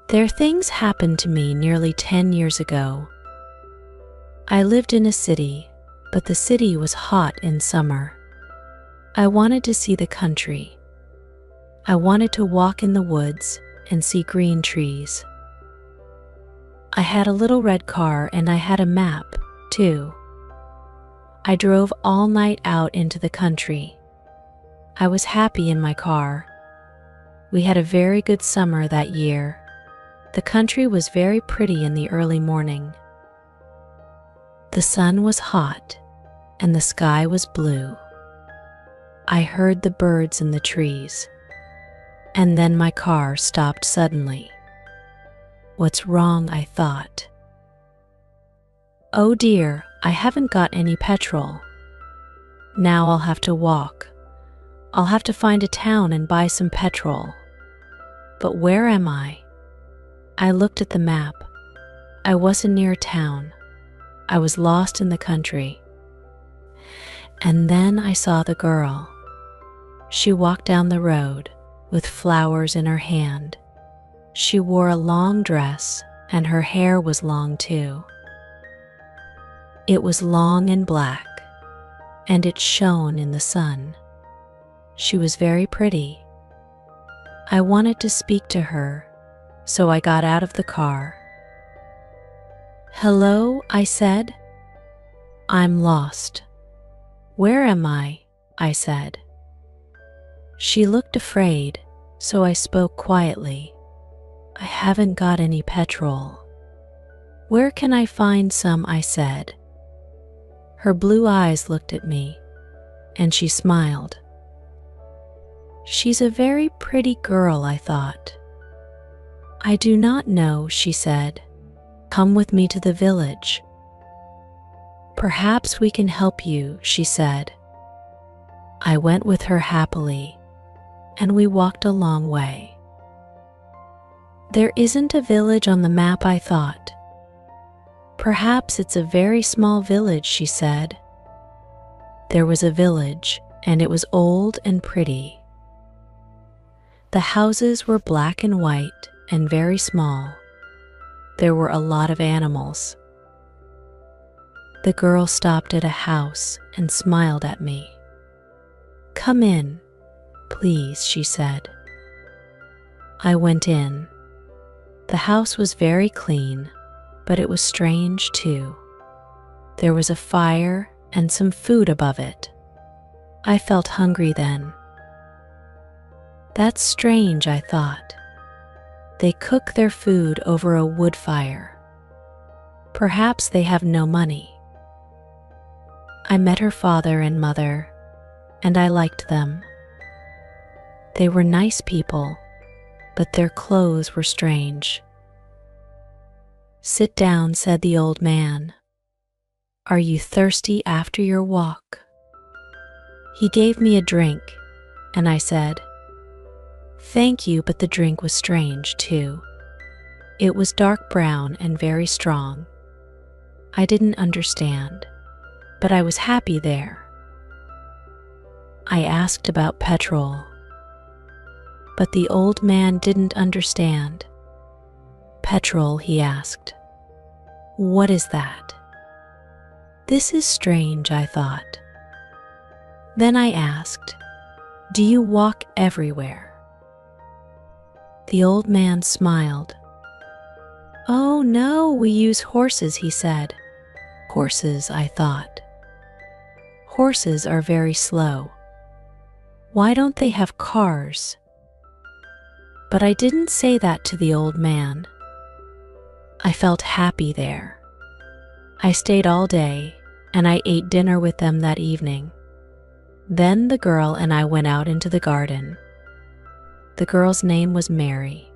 Things happened to me nearly 10 years ago. I lived in a city, but the city was hot in summer. I wanted to see the country. I wanted to walk in the woods and see green trees. I had a little red car and I had a map, too. I drove all night out into the country. I was happy in my car. We had a very good summer that year. The country was very pretty in the early morning. The sun was hot and the sky was blue. I heard the birds in the trees. And then my car stopped suddenly. What's wrong, I thought. Oh dear, I haven't got any petrol. Now I'll have to walk. I'll have to find a town and buy some petrol. But where am I? I looked at the map. I wasn't near town. I was lost in the country. And then I saw the girl. She walked down the road with flowers in her hand. She wore a long dress and her hair was long too. It was long and black, and it shone in the sun. She was very pretty. I wanted to speak to her, so I got out of the car. "Hello," I said. "I'm lost." "Where am I?" I said. She looked afraid, so I spoke quietly. "I haven't got any petrol." "Where can I find some?" I said. Her blue eyes looked at me, and she smiled. She's a very pretty girl, I thought. "I do not know," she said. "Come with me to the village." "Perhaps we can help you," she said. I went with her happily, and we walked a long way. There isn't a village on the map, I thought. "Perhaps it's a very small village," she said. There was a village, and it was old and pretty. The houses were black and white and very small. There were a lot of animals. The girl stopped at a house and smiled at me. "Come in, please," she said. I went in. The house was very clean, but it was strange too. There was a fire and some food above it. I felt hungry then. That's strange, I thought. They cook their food over a wood fire. Perhaps they have no money. I met her father and mother, and I liked them. They were nice people, but their clothes were strange. "Sit down," said the old man. "Are you thirsty after your walk?" He gave me a drink, and I said, "Thank you," but the drink was strange too. It was dark brown and very strong. I didn't understand, but I was happy there. I asked about petrol, but the old man didn't understand. "Petrol," he asked. "What is that?" This is strange, I thought. Then I asked, "Do you walk everywhere?" The old man smiled. "Oh no, we use horses," he said. Horses, I thought. Horses are very slow. Why don't they have cars? But I didn't say that to the old man. I felt happy there. I stayed all day, and I ate dinner with them that evening. Then the girl and I went out into the garden. The girl's name was Mary.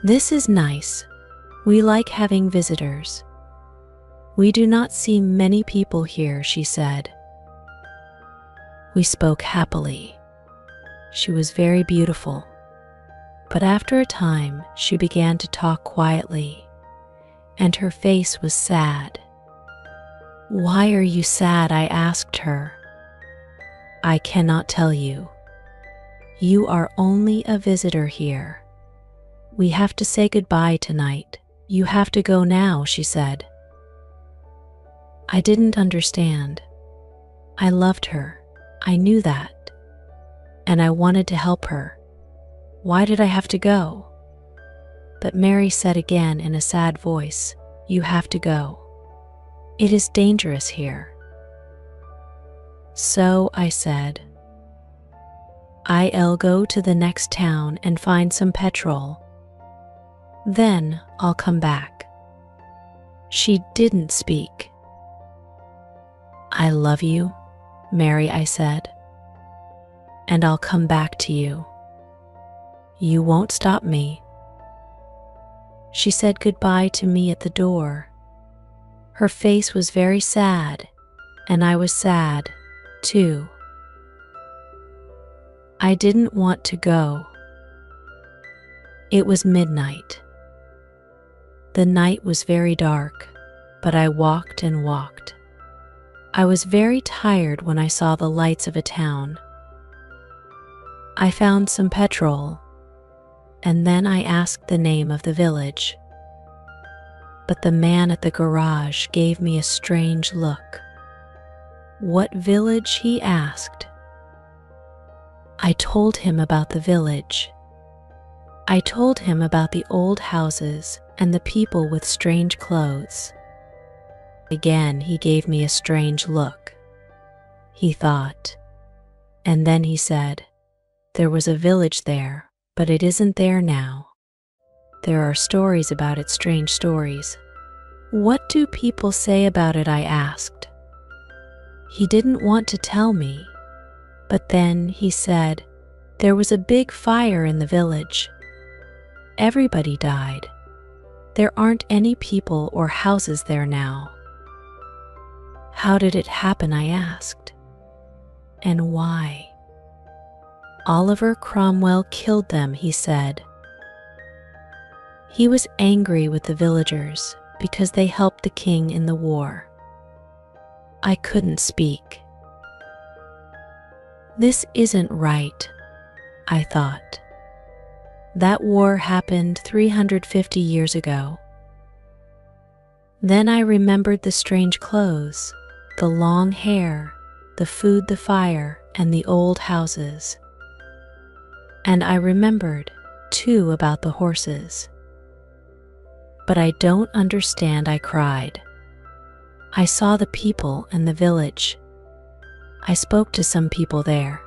"This is nice. We like having visitors. We do not see many people here," she said. We spoke happily. She was very beautiful. But after a time, she began to talk quietly, and her face was sad. "Why are you sad?" I asked her. "I cannot tell you. You are only a visitor here. "We have to say goodbye tonight. You have to go now," she said. I didn't understand. I loved her. I knew that. And I wanted to help her. Why did I have to go? But Mary said again in a sad voice, "You have to go. It is dangerous here." So I said, "I'll go to the next town and find some petrol. Then I'll come back." She didn't speak. "I love you, Mary," I said, "and I'll come back to you. You won't stop me." She said goodbye to me at the door. Her face was very sad, and I was sad, too. I didn't want to go. It was midnight. The night was very dark, but I walked and walked. I was very tired when I saw the lights of a town. I found some petrol, and then I asked the name of the village. But the man at the garage gave me a strange look. "What village?" he asked. I told him about the village. I told him about the old houses and the people with strange clothes. Again, he gave me a strange look. He thought, and then he said, "There was a village there, but it isn't there now. There are stories about it, strange stories." "What do people say about it?" I asked. He didn't want to tell me, but then he said, "There was a big fire in the village. Everybody died. There aren't any people or houses there now." "How did it happen?" I asked. "And why?" "Oliver Cromwell killed them," he said. He was angry with the villagers because they helped the king in the war. I couldn't speak. This isn't right, I thought. That war happened 350 years ago. Then I remembered the strange clothes, the long hair, the food, the fire, and the old houses. And I remembered, too, about the horses. "But I don't understand," I cried. "I saw the people and the village. I spoke to some people there."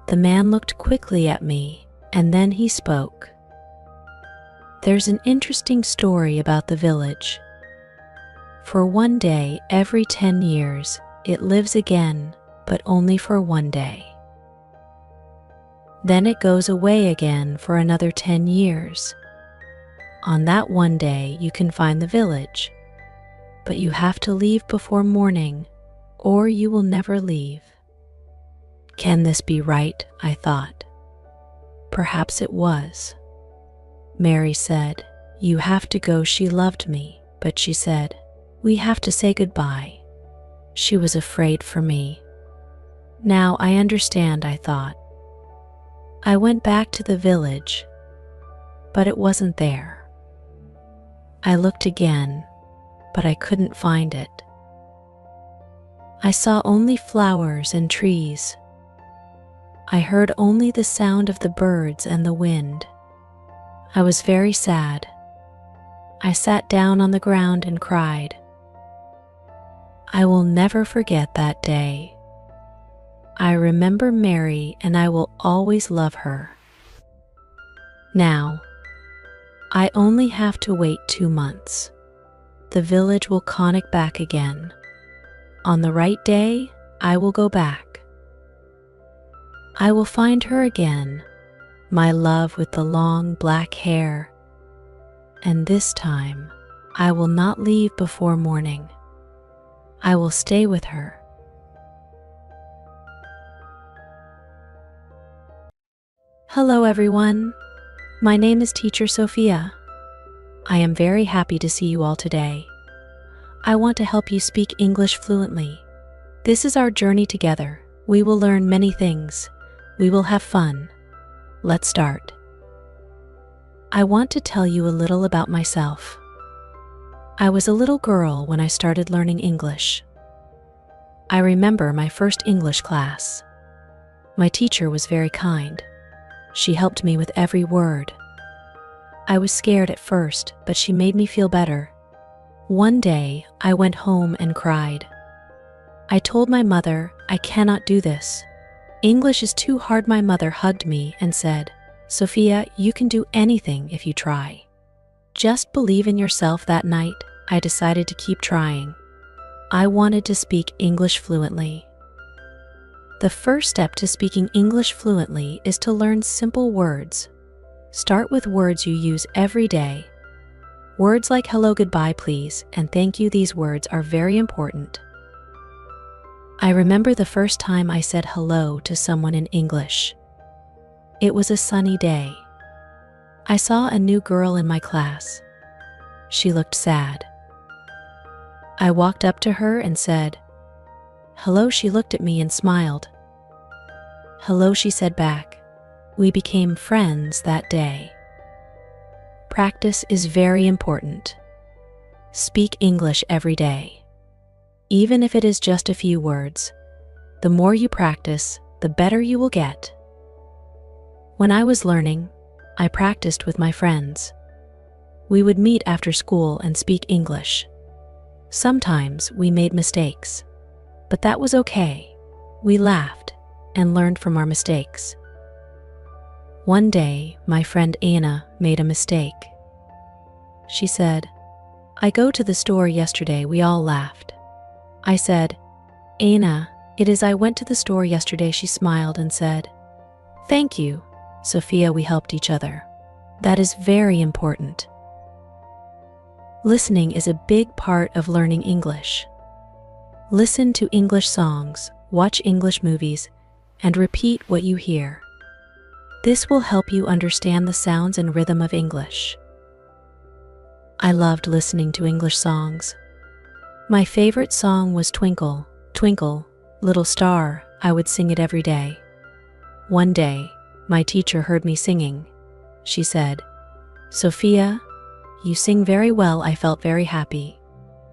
The man looked quickly at me, and then he spoke. "There's an interesting story about the village. For one day every 10 years, it lives again, but only for one day. Then it goes away again for another 10 years. On that one day you can find the village, but you have to leave before morning, or you will never leave." Can this be right? I thought. Perhaps it was. Mary said, "You have to go." She loved me, but she said, "We have to say goodbye." She was afraid for me. Now I understand, I thought. I went back to the village, but it wasn't there. I looked again, but I couldn't find it. I saw only flowers and trees. I heard only the sound of the birds and the wind. I was very sad. I sat down on the ground and cried. I will never forget that day. I remember Mary, and I will always love her. Now, I only have to wait 2 months. The village will connect back again. On the right day, I will go back. I will find her again, my love with the long black hair. And this time, I will not leave before morning. I will stay with her. Hello everyone. My name is Teacher Sophia. I am very happy to see you all today. I want to help you speak English fluently. This is our journey together. We will learn many things. We will have fun. Let's start. I want to tell you a little about myself. I was a little girl when I started learning English. I remember my first English class. My teacher was very kind. She helped me with every word. I was scared at first, but she made me feel better. One day, I went home and cried. I told my mother, I cannot do this. English is too hard. My mother hugged me and said, Sophia, you can do anything if you try. Just believe in yourself. That night, I decided to keep trying. I wanted to speak English fluently. The first step to speaking English fluently is to learn simple words. Start with words you use every day. Words like hello, goodbye, please, and thank you. These words are very important. I remember the first time I said hello to someone in English. It was a sunny day. I saw a new girl in my class. She looked sad. I walked up to her and said, hello. She looked at me and smiled. Hello, she said back. We became friends that day. Practice is very important. Speak English every day. Even if it is just a few words, the more you practice, the better you will get. When I was learning, I practiced with my friends. We would meet after school and speak English. Sometimes we made mistakes, but that was okay. We laughed and learned from our mistakes. One day, my friend Anna made a mistake. She said, I go to the store yesterday. We all laughed. I said, Anna, it is I went to the store yesterday. She smiled and said, thank you, Sophia. We helped each other. That is very important. Listening is a big part of learning English. Listen to English songs, watch English movies, and repeat what you hear. This will help you understand the sounds and rhythm of English. I loved listening to English songs. My favorite song was Twinkle, Twinkle, Little Star. I would sing it every day. One day, my teacher heard me singing. She said, Sophia, you sing very well. I felt very happy.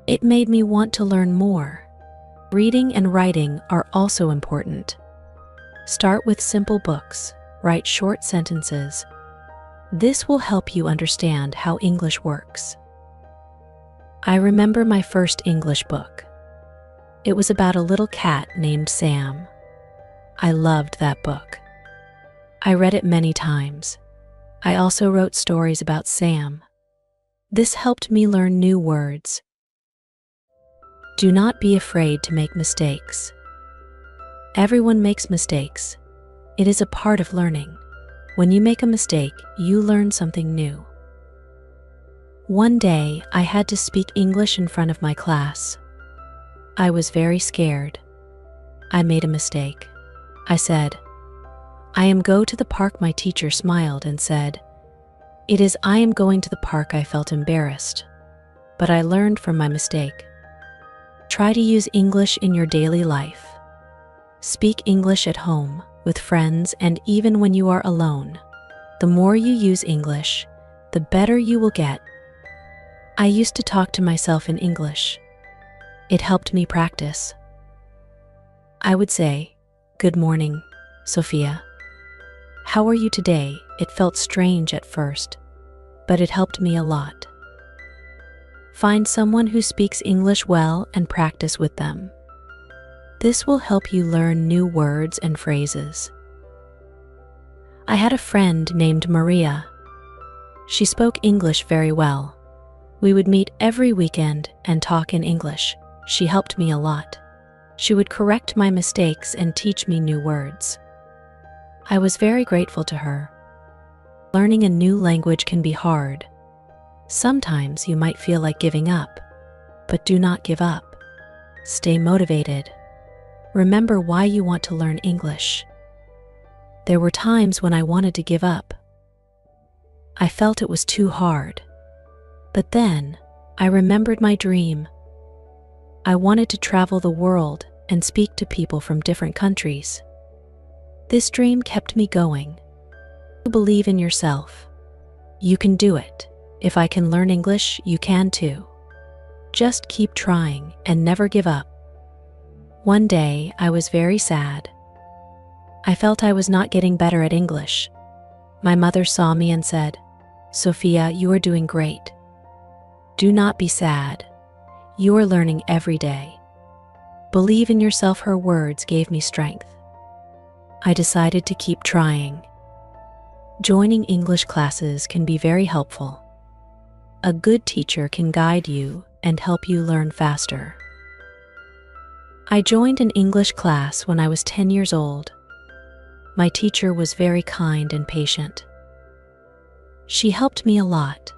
It made me want to learn more. Reading and writing are also important. Start with simple books. Write short sentences. This will help you understand how English works. I remember my first English book. It was about a little cat named Sam. I loved that book. I read it many times. I also wrote stories about Sam. This helped me learn new words. Do not be afraid to make mistakes. Everyone makes mistakes. It is a part of learning. When you make a mistake, you learn something new. One day, I had to speak English in front of my class. I was very scared. I made a mistake. I said, I am go to the park. My teacher smiled and said, it is I am going to the park. I felt embarrassed, but I learned from my mistake. Try to use English in your daily life. Speak English at home, with friends, and even when you are alone. The more you use English, the better you will get. I used to talk to myself in English. It helped me practice. I would say, good morning, Sophia. How are you today? It felt strange at first, but it helped me a lot. Find someone who speaks English well and practice with them. This will help you learn new words and phrases. I had a friend named Maria. She spoke English very well. We would meet every weekend and talk in English. She helped me a lot. She would correct my mistakes and teach me new words. I was very grateful to her. Learning a new language can be hard. Sometimes you might feel like giving up, but do not give up. Stay motivated. Remember why you want to learn English. There were times when I wanted to give up. I felt it was too hard. But then, I remembered my dream. I wanted to travel the world and speak to people from different countries. This dream kept me going. Believe in yourself. You can do it. If I can learn English, you can too. Just keep trying and never give up. One day, I was very sad. I felt I was not getting better at English. My mother saw me and said, "Sophia, you are doing great. Do not be sad. You are learning every day. Believe in yourself." Her words gave me strength. I decided to keep trying. Joining English classes can be very helpful. A good teacher can guide you and help you learn faster. I joined an English class when I was 10 years old. My teacher was very kind and patient. She helped me a lot.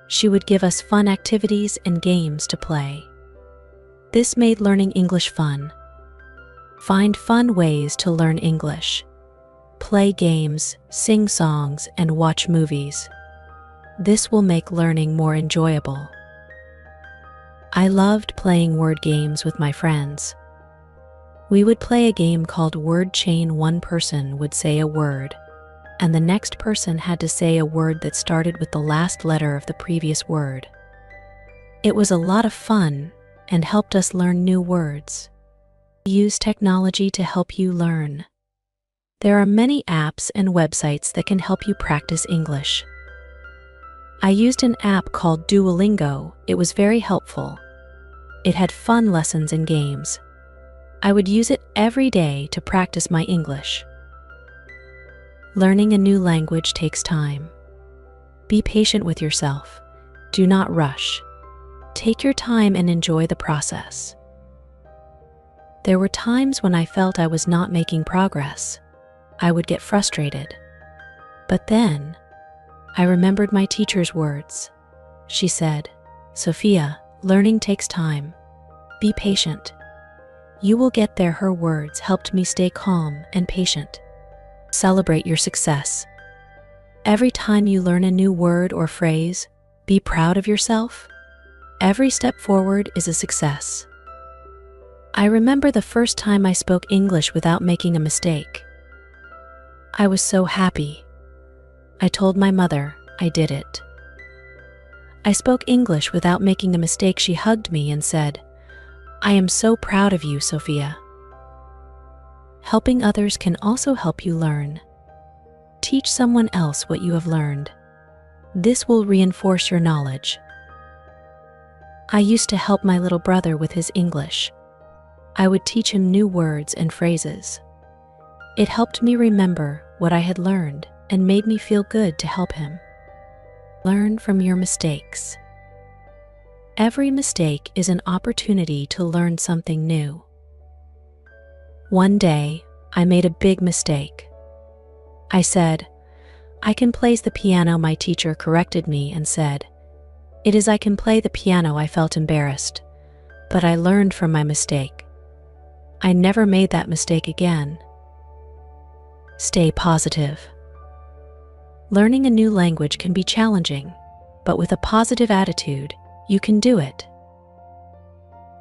She would give us fun activities and games to play. This made learning English fun. Find fun ways to learn English. Play games, sing songs, and watch movies. This will make learning more enjoyable. I loved playing word games with my friends. We would play a game called Word Chain. One person would say a word, and the next person had to say a word that started with the last letter of the previous word. It was a lot of fun and helped us learn new words. Use technology to help you learn. There are many apps and websites that can help you practice English. I used an app called Duolingo. It was very helpful. It had fun lessons and games. I would use it every day to practice my English. Learning a new language takes time. Be patient with yourself. Do not rush. Take your time and enjoy the process. There were times when I felt I was not making progress. I would get frustrated. But then, I remembered my teacher's words. She said, "Sophia, learning takes time. Be patient. You will get there." Her words helped me stay calm and patient. Celebrate your success. Every time you learn a new word or phrase, be proud of yourself. Every step forward is a success. I remember the first time I spoke English without making a mistake. I was so happy. I told my mother I did it. I spoke English without making a mistake. She hugged me and said, "I am so proud of you, Sophia." Helping others can also help you learn. Teach someone else what you have learned. This will reinforce your knowledge. I used to help my little brother with his English. I would teach him new words and phrases. It helped me remember what I had learned and made me feel good to help him. Learn from your mistakes. Every mistake is an opportunity to learn something new. One day, I made a big mistake. I said, "I can play the piano." My teacher corrected me and said, "It is I can play the piano." I felt embarrassed, but I learned from my mistake. I never made that mistake again. Stay positive. Learning a new language can be challenging, but with a positive attitude, you can do it.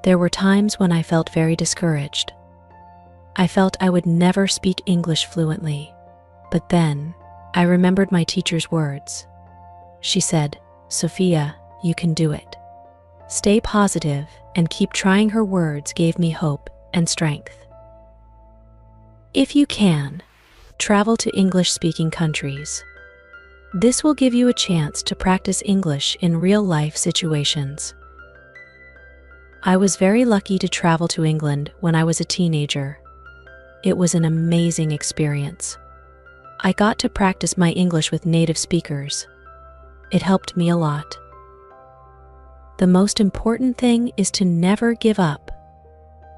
There were times when I felt very discouraged. I felt I would never speak English fluently, but then I remembered my teacher's words. She said, "Sophia, you can do it. Stay positive and keep trying." Her words gave me hope and strength. If you can, travel to English-speaking countries. This will give you a chance to practice English in real-life situations. I was very lucky to travel to England when I was a teenager. It was an amazing experience. I got to practice my English with native speakers. It helped me a lot. The most important thing is to never give up.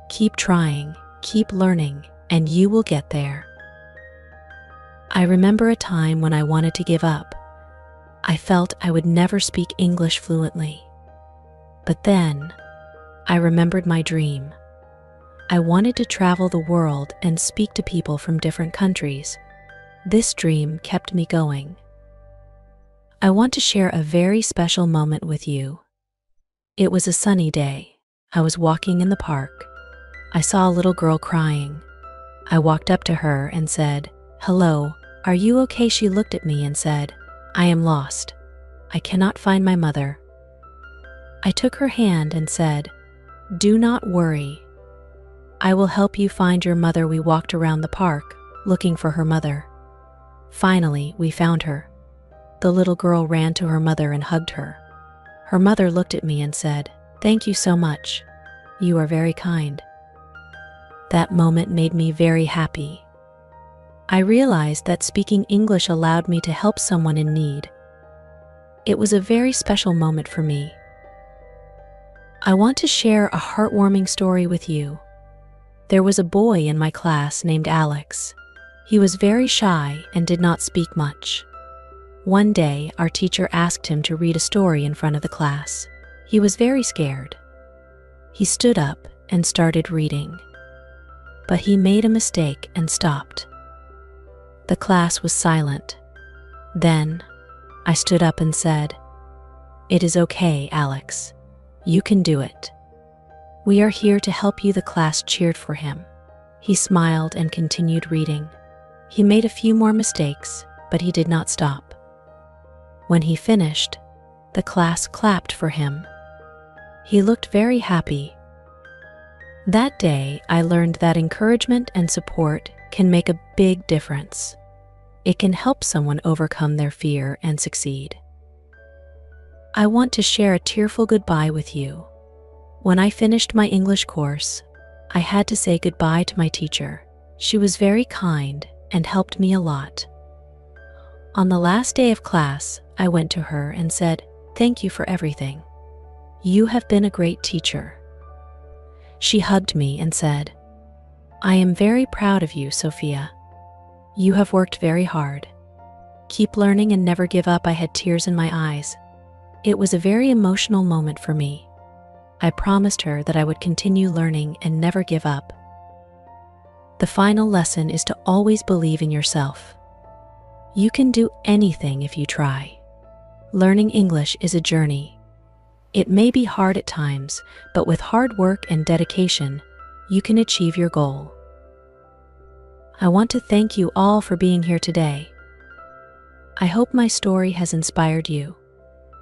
Keep trying, keep learning, and you will get there. I remember a time when I wanted to give up. I felt I would never speak English fluently. But then, I remembered my dream. I wanted to travel the world and speak to people from different countries. This dream kept me going. I want to share a very special moment with you. It was a sunny day. I was walking in the park. I saw a little girl crying. I walked up to her and said, "Hello, are you okay?" She looked at me and said, I am lost. I cannot find my mother. I took her hand and said, "Do not worry. I will help you find your mother." We walked around the park, looking for her mother. Finally, we found her. The little girl ran to her mother and hugged her. Her mother looked at me and said, "Thank you so much. You are very kind." That moment made me very happy. I realized that speaking English allowed me to help someone in need. It was a very special moment for me. I want to share a heartwarming story with you. There was a boy in my class named Alex. He was very shy and did not speak much. One day, our teacher asked him to read a story in front of the class. He was very scared. He stood up and started reading. But he made a mistake and stopped. The class was silent. Then, I stood up and said, "It is okay, Alex. You can do it. We are here to help you." The class cheered for him. He smiled and continued reading. He made a few more mistakes, but he did not stop. When he finished, the class clapped for him. He looked very happy. That day, I learned that encouragement and support can make a big difference. It can help someone overcome their fear and succeed. I want to share a tearful goodbye with you. When I finished my English course, I had to say goodbye to my teacher. She was very kind and helped me a lot. On the last day of class, I went to her and said, "Thank you for everything. You have been a great teacher." She hugged me and said, "I am very proud of you, Sophia. You have worked very hard. Keep learning and never give up." I had tears in my eyes. It was a very emotional moment for me. I promised her that I would continue learning and never give up. The final lesson is to always believe in yourself. You can do anything if you try. Learning English is a journey. It may be hard at times, but with hard work and dedication, you can achieve your goal. I want to thank you all for being here today. I hope my story has inspired you.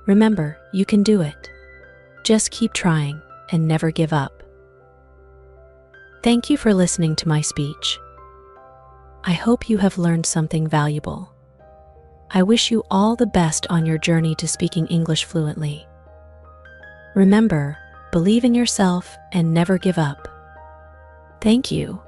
Remember, you can do it. Just keep trying and never give up. Thank you for listening to my speech. I hope you have learned something valuable. I wish you all the best on your journey to speaking English fluently. Remember, believe in yourself and never give up. Thank you.